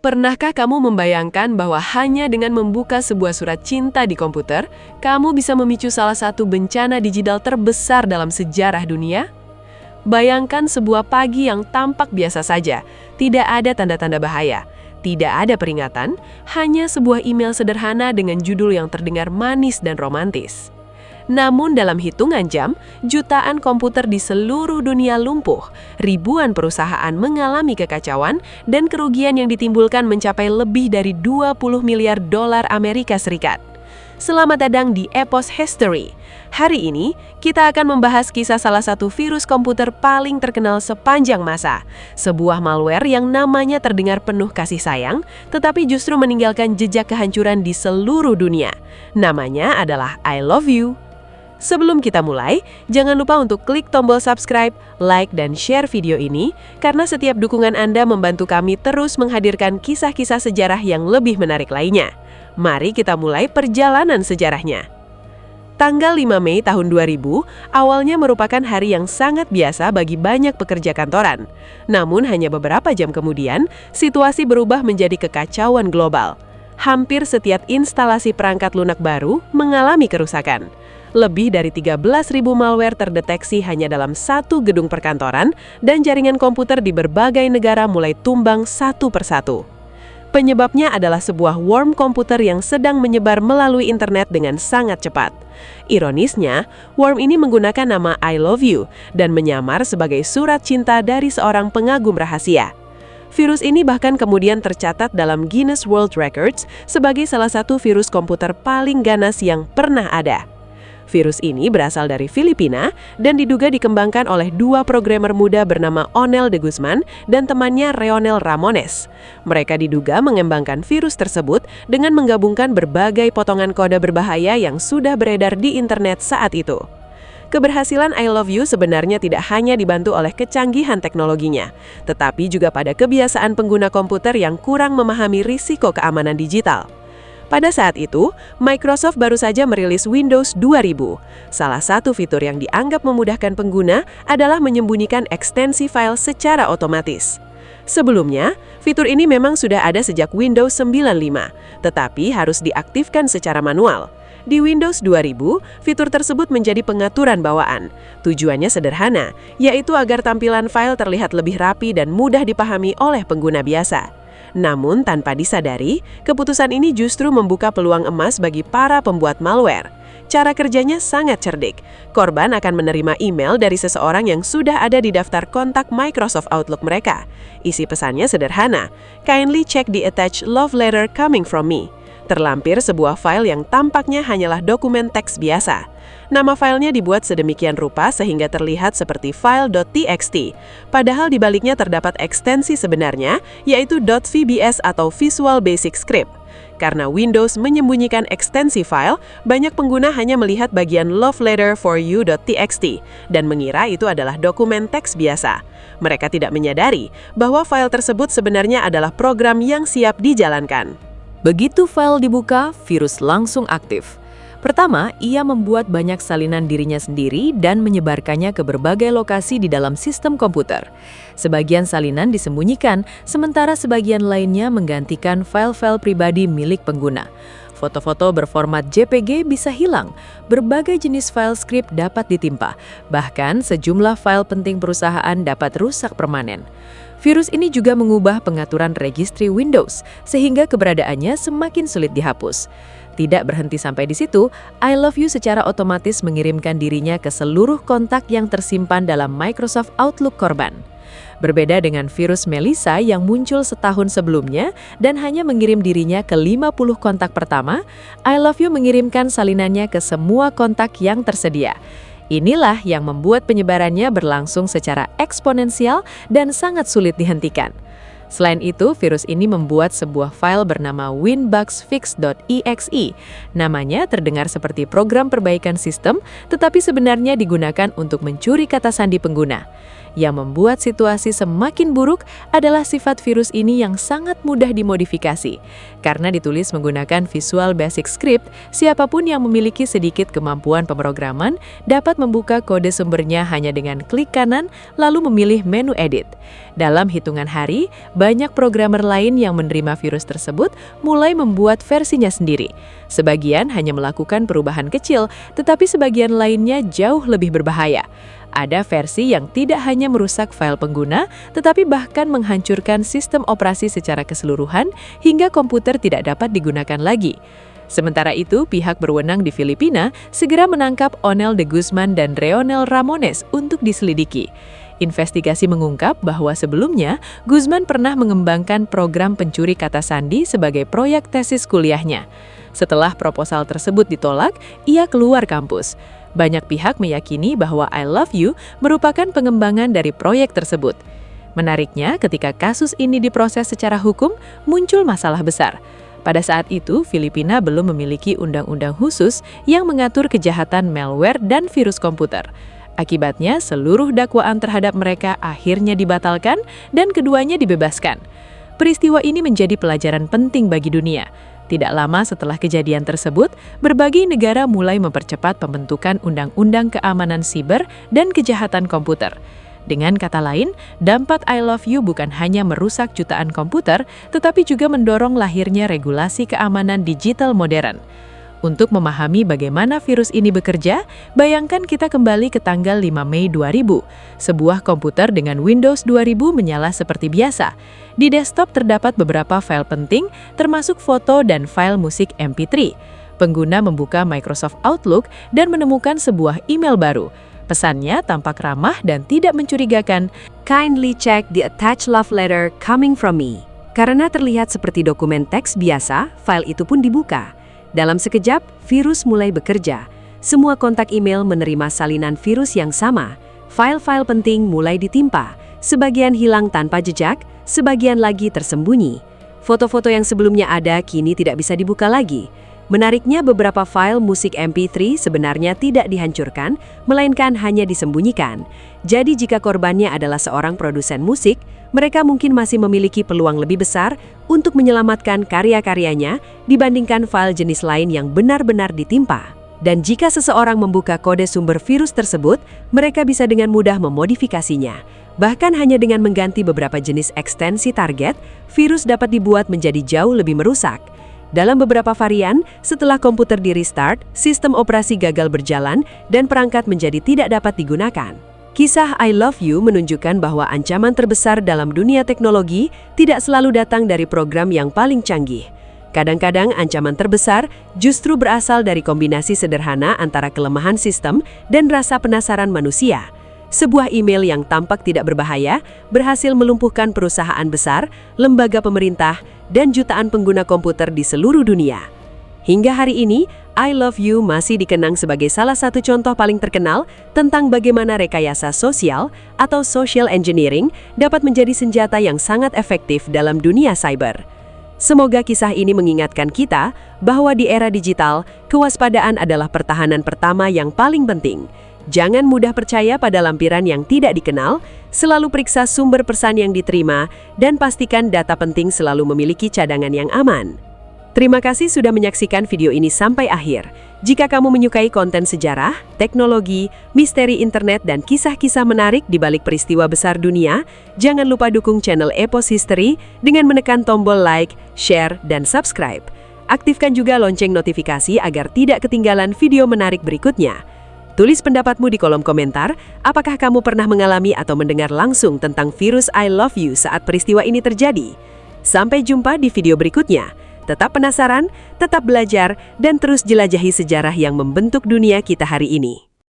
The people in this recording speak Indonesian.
Pernahkah kamu membayangkan bahwa hanya dengan membuka sebuah surat cinta di komputer, kamu bisa memicu salah satu bencana digital terbesar dalam sejarah dunia? Bayangkan sebuah pagi yang tampak biasa saja, tidak ada tanda-tanda bahaya, tidak ada peringatan, hanya sebuah email sederhana dengan judul yang terdengar manis dan romantis. Namun dalam hitungan jam, jutaan komputer di seluruh dunia lumpuh, ribuan perusahaan mengalami kekacauan, dan kerugian yang ditimbulkan mencapai lebih dari 20 miliar dolar Amerika Serikat. Selamat datang di Epos History. Hari ini, kita akan membahas kisah salah satu virus komputer paling terkenal sepanjang masa. Sebuah malware yang namanya terdengar penuh kasih sayang, tetapi justru meninggalkan jejak kehancuran di seluruh dunia. Namanya adalah I Love You. Sebelum kita mulai, jangan lupa untuk klik tombol subscribe, like, dan share video ini, karena setiap dukungan Anda membantu kami terus menghadirkan kisah-kisah sejarah yang lebih menarik lainnya. Mari kita mulai perjalanan sejarahnya. Tanggal 5 Mei tahun 2000, awalnya merupakan hari yang sangat biasa bagi banyak pekerja kantoran. Namun hanya beberapa jam kemudian, situasi berubah menjadi kekacauan global. Hampir setiap instalasi perangkat lunak baru mengalami kerusakan. Lebih dari 13.000 malware terdeteksi hanya dalam satu gedung perkantoran, dan jaringan komputer di berbagai negara mulai tumbang satu persatu. Penyebabnya adalah sebuah worm komputer yang sedang menyebar melalui internet dengan sangat cepat. Ironisnya, worm ini menggunakan nama I Love You dan menyamar sebagai surat cinta dari seorang pengagum rahasia. Virus ini bahkan kemudian tercatat dalam Guinness World Records sebagai salah satu virus komputer paling ganas yang pernah ada. Virus ini berasal dari Filipina dan diduga dikembangkan oleh dua programmer muda bernama Onel de Guzman dan temannya Reonel Ramones. Mereka diduga mengembangkan virus tersebut dengan menggabungkan berbagai potongan kode berbahaya yang sudah beredar di internet saat itu. Keberhasilan I Love You sebenarnya tidak hanya dibantu oleh kecanggihan teknologinya, tetapi juga pada kebiasaan pengguna komputer yang kurang memahami risiko keamanan digital. Pada saat itu, Microsoft baru saja merilis Windows 2000. Salah satu fitur yang dianggap memudahkan pengguna adalah menyembunyikan ekstensi file secara otomatis. Sebelumnya, fitur ini memang sudah ada sejak Windows 95, tetapi harus diaktifkan secara manual. Di Windows 2000, fitur tersebut menjadi pengaturan bawaan. Tujuannya sederhana, yaitu agar tampilan file terlihat lebih rapi dan mudah dipahami oleh pengguna biasa. Namun tanpa disadari, keputusan ini justru membuka peluang emas bagi para pembuat malware. Cara kerjanya sangat cerdik. Korban akan menerima email dari seseorang yang sudah ada di daftar kontak Microsoft Outlook mereka. Isi pesannya sederhana, "Kindly check the attached love letter coming from me." Terlampir sebuah file yang tampaknya hanyalah dokumen teks biasa. Nama filenya dibuat sedemikian rupa sehingga terlihat seperti file.txt. Padahal di baliknya terdapat ekstensi sebenarnya, yaitu .vbs atau Visual Basic Script. Karena Windows menyembunyikan ekstensi file, banyak pengguna hanya melihat bagian love letter for you.txt dan mengira itu adalah dokumen teks biasa. Mereka tidak menyadari bahwa file tersebut sebenarnya adalah program yang siap dijalankan. Begitu file dibuka, virus langsung aktif. Pertama, ia membuat banyak salinan dirinya sendiri dan menyebarkannya ke berbagai lokasi di dalam sistem komputer. Sebagian salinan disembunyikan, sementara sebagian lainnya menggantikan file-file pribadi milik pengguna. Foto-foto berformat JPG bisa hilang, berbagai jenis file script dapat ditimpa, bahkan sejumlah file penting perusahaan dapat rusak permanen. Virus ini juga mengubah pengaturan registry Windows, sehingga keberadaannya semakin sulit dihapus. Tidak berhenti sampai di situ, I Love You secara otomatis mengirimkan dirinya ke seluruh kontak yang tersimpan dalam Microsoft Outlook korban. Berbeda dengan virus Melissa yang muncul setahun sebelumnya dan hanya mengirim dirinya ke 50 kontak pertama, I Love You mengirimkan salinannya ke semua kontak yang tersedia. Inilah yang membuat penyebarannya berlangsung secara eksponensial dan sangat sulit dihentikan. Selain itu, virus ini membuat sebuah file bernama winbugsfix.exe. Namanya terdengar seperti program perbaikan sistem, tetapi sebenarnya digunakan untuk mencuri kata sandi pengguna. Yang membuat situasi semakin buruk adalah sifat virus ini yang sangat mudah dimodifikasi. Karena ditulis menggunakan Visual Basic Script, siapapun yang memiliki sedikit kemampuan pemrograman dapat membuka kode sumbernya hanya dengan klik kanan lalu memilih menu edit. Dalam hitungan hari, banyak programmer lain yang menerima virus tersebut mulai membuat versinya sendiri. Sebagian hanya melakukan perubahan kecil, tetapi sebagian lainnya jauh lebih berbahaya. Ada versi yang tidak hanya merusak file pengguna, tetapi bahkan menghancurkan sistem operasi secara keseluruhan hingga komputer tidak dapat digunakan lagi. Sementara itu, pihak berwenang di Filipina segera menangkap Onel de Guzman dan Reonel Ramones untuk diselidiki. Investigasi mengungkap bahwa sebelumnya, Guzman pernah mengembangkan program pencuri kata sandi sebagai proyek tesis kuliahnya. Setelah proposal tersebut ditolak, ia keluar kampus. Banyak pihak meyakini bahwa I Love You merupakan pengembangan dari proyek tersebut. Menariknya, ketika kasus ini diproses secara hukum, muncul masalah besar. Pada saat itu, Filipina belum memiliki undang-undang khusus yang mengatur kejahatan malware dan virus komputer. Akibatnya, seluruh dakwaan terhadap mereka akhirnya dibatalkan dan keduanya dibebaskan. Peristiwa ini menjadi pelajaran penting bagi dunia. Tidak lama setelah kejadian tersebut, berbagai negara mulai mempercepat pembentukan undang-undang keamanan siber dan kejahatan komputer. Dengan kata lain, dampak I Love You bukan hanya merusak jutaan komputer, tetapi juga mendorong lahirnya regulasi keamanan digital modern. Untuk memahami bagaimana virus ini bekerja, bayangkan kita kembali ke tanggal 5 Mei 2000. Sebuah komputer dengan Windows 2000 menyala seperti biasa. Di desktop terdapat beberapa file penting, termasuk foto dan file musik MP3. Pengguna membuka Microsoft Outlook dan menemukan sebuah email baru. Pesannya tampak ramah dan tidak mencurigakan. Kindly check the attached love letter coming from me. Karena terlihat seperti dokumen teks biasa, file itu pun dibuka. Dalam sekejap, virus mulai bekerja. Semua kontak email menerima salinan virus yang sama. File-file penting mulai ditimpa. Sebagian hilang tanpa jejak, sebagian lagi tersembunyi. Foto-foto yang sebelumnya ada kini tidak bisa dibuka lagi. Menariknya, beberapa file musik MP3 sebenarnya tidak dihancurkan, melainkan hanya disembunyikan. Jadi jika korbannya adalah seorang produsen musik, mereka mungkin masih memiliki peluang lebih besar untuk menyelamatkan karya-karyanya dibandingkan file jenis lain yang benar-benar ditimpa. Dan jika seseorang membuka kode sumber virus tersebut, mereka bisa dengan mudah memodifikasinya. Bahkan hanya dengan mengganti beberapa jenis ekstensi target, virus dapat dibuat menjadi jauh lebih merusak. Dalam beberapa varian, setelah komputer di-restart, sistem operasi gagal berjalan dan perangkat menjadi tidak dapat digunakan. Kisah I Love You menunjukkan bahwa ancaman terbesar dalam dunia teknologi tidak selalu datang dari program yang paling canggih. Kadang-kadang ancaman terbesar justru berasal dari kombinasi sederhana antara kelemahan sistem dan rasa penasaran manusia. Sebuah email yang tampak tidak berbahaya berhasil melumpuhkan perusahaan besar, lembaga pemerintah, dan jutaan pengguna komputer di seluruh dunia. Hingga hari ini, I Love You masih dikenang sebagai salah satu contoh paling terkenal tentang bagaimana rekayasa sosial atau social engineering dapat menjadi senjata yang sangat efektif dalam dunia cyber. Semoga kisah ini mengingatkan kita bahwa di era digital, kewaspadaan adalah pertahanan pertama yang paling penting. Jangan mudah percaya pada lampiran yang tidak dikenal, selalu periksa sumber pesan yang diterima, dan pastikan data penting selalu memiliki cadangan yang aman. Terima kasih sudah menyaksikan video ini sampai akhir. Jika kamu menyukai konten sejarah, teknologi, misteri internet, dan kisah-kisah menarik di balik peristiwa besar dunia, jangan lupa dukung channel Epos History dengan menekan tombol like, share, dan subscribe. Aktifkan juga lonceng notifikasi agar tidak ketinggalan video menarik berikutnya. Tulis pendapatmu di kolom komentar, apakah kamu pernah mengalami atau mendengar langsung tentang virus I Love You saat peristiwa ini terjadi? Sampai jumpa di video berikutnya. Tetap penasaran, tetap belajar, dan terus jelajahi sejarah yang membentuk dunia kita hari ini.